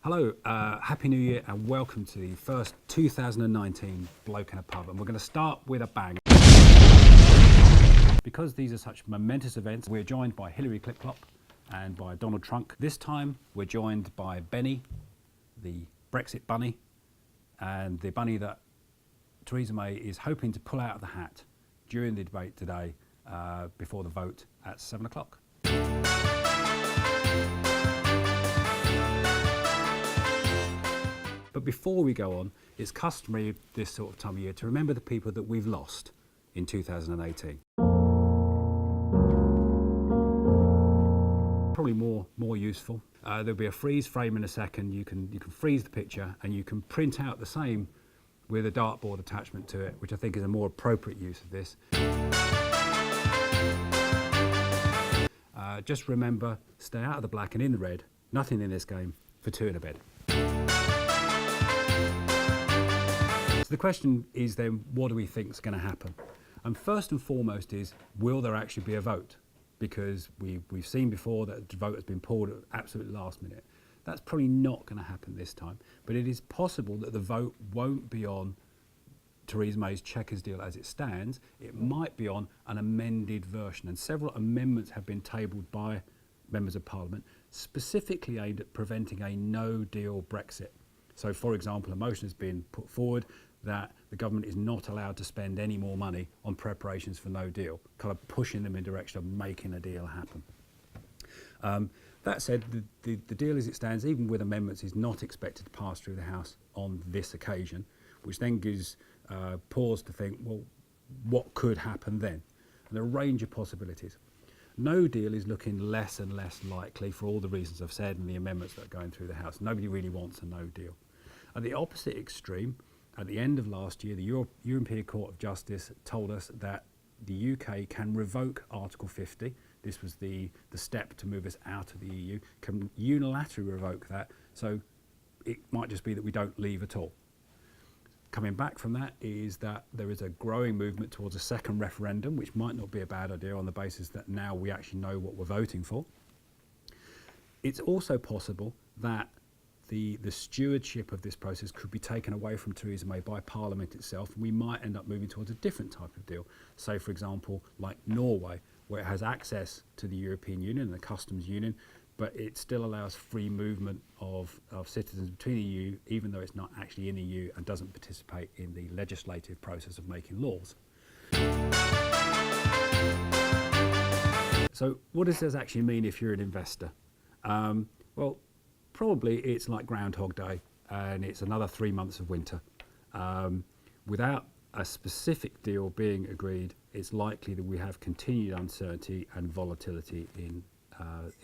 Hello, Happy New Year and welcome to the first 2019 Bloke in a Pub, and we're going to start with a bang. Because these are such momentous events, we're joined by Hillary Clip-Clop and by Donald Trump. This time we're joined by Benny, the Brexit bunny, and the bunny that Theresa May is hoping to pull out of the hat during the debate today before the vote at 7 o'clock. But before we go on, it's customary this sort of time of year to remember the people that we've lost in 2018. Probably more useful. There'll be a freeze frame in a second. You can freeze the picture and you can print out the same with a dartboard attachment to it, which I think is a more appropriate use of this. Just remember, stay out of the black and in the red. Nothing in this game for two in a bed. So the question is then, what do we think is going to happen? And first and foremost is, will there actually be a vote? Because we've seen before that the vote has been pulled at absolutely last minute. That's probably not going to happen this time, but it is possible that the vote won't be on Theresa May's Chequers deal as it stands. It might be on an amended version, and several amendments have been tabled by members of Parliament specifically aimed at preventing a no-deal Brexit. So, for example, a motion has been put forward that the government is not allowed to spend any more money on preparations for no deal, kind of pushing them in the direction of making a deal happen. That said, the deal as it stands, even with amendments, is not expected to pass through the House on this occasion, which then gives pause to think, well, what could happen then? And a range of possibilities. No deal is looking less and less likely for all the reasons I've said and the amendments that are going through the House. Nobody really wants a no deal. At the opposite extreme, at the end of last year, the European Court of Justice told us that the UK can revoke Article 50. This was the step to move us out of the EU, can unilaterally revoke that, so it might just be that we don't leave at all. Coming back from that is that there is a growing movement towards a second referendum, which might not be a bad idea on the basis that now we actually know what we're voting for. It's also possible that the stewardship of this process could be taken away from Theresa May by Parliament itself, and we might end up moving towards a different type of deal. Say, for example, like Norway, where it has access to the European Union and the customs union, but it still allows free movement of citizens between the EU, even though it's not actually in the EU and doesn't participate in the legislative process of making laws. So what does this actually mean if you're an investor? Well, probably it's like Groundhog Day, and it's another 3 months of winter. Without a specific deal being agreed, it's likely that we have continued uncertainty and volatility in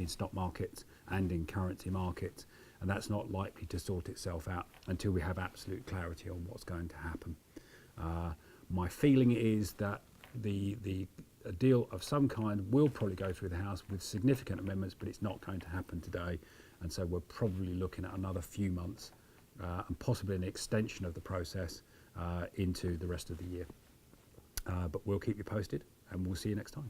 stock markets and in currency markets, and that's not likely to sort itself out until we have absolute clarity on what's going to happen. My feeling is that a deal of some kind will probably go through the House with significant amendments, but it's not going to happen today, and so we're probably looking at another few months and possibly an extension of the process into the rest of the year. But we'll keep you posted, and we'll see you next time.